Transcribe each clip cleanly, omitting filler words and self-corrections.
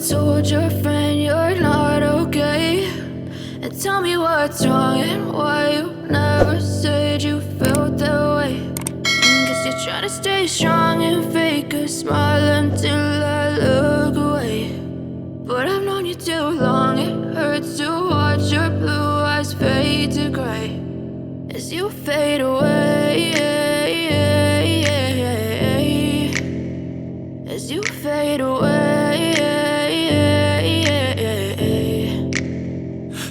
told your friend you're not okay, and tell me what's wrong and why you never said you felt that way. Guess you're trying to stay strong and fake a smile until I look away. But I've known you too long, it hurts to watch your blue eyes fade to gray as you fade away, as you fade away.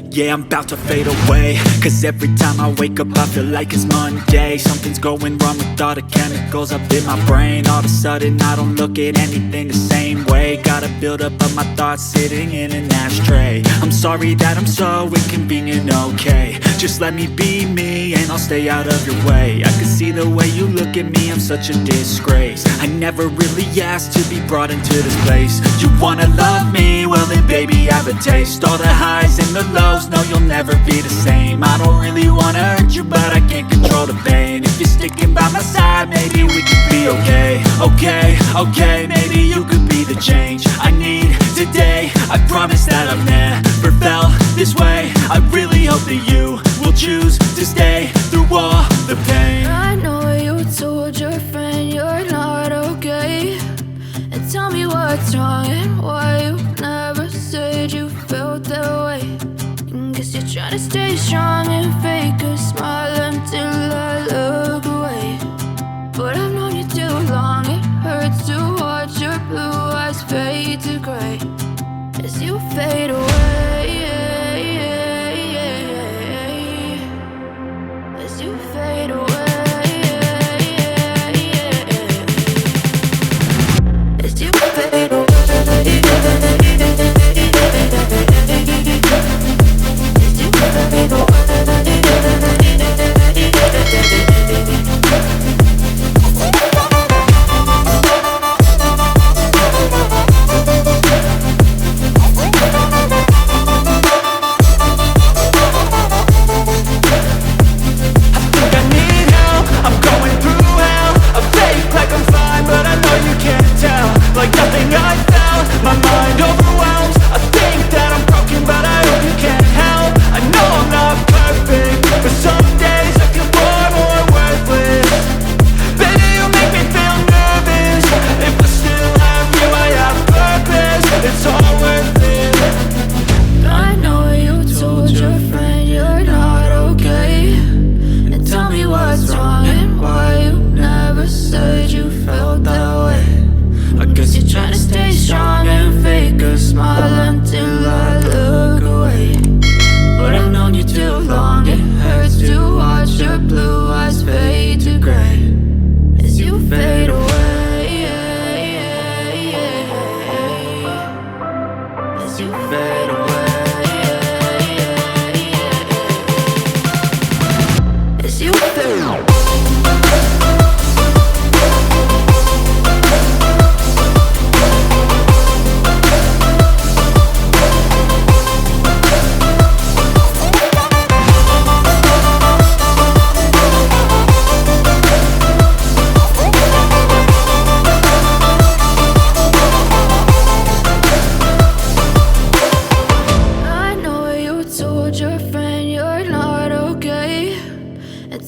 Yeah, I'm about to fade away, cause every time I wake up I feel like it's Monday. Something's going wrong with all the chemicals up in my brain. All of a sudden I don't look at anything the same way. Got a build up of my thoughts sitting in an ashtray. I'm sorry that I'm so inconvenient, okay. Just let me be me and I'll stay out of your way. I can see the way you look at me, I'm such a disgrace. I never really asked to be brought into this place. You wanna love me? Well then baby have a taste. All the highs and the lows, no, you'll never be the same. I don't really wanna hurt you, but I can't control the pain. If you're sticking by my side, maybe we could be okay. Okay, maybe you could be the change I need today. I promise that I've never felt this way. I really hope that you will choose to stay through all the pain. I know you told your friend you're not okay, and tell me what's wrong and why you never said you felt that way. Guess you're trying to stay strong and fake a smile until I look away. But I've known you too long, it hurts to watch your blue eyes fade to gray as you fade away, as you fade away, as you fade away.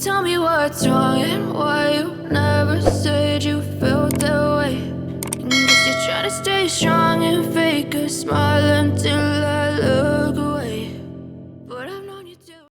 Tell me what's wrong and why you never said you felt that way. Guess you're trying to stay strong and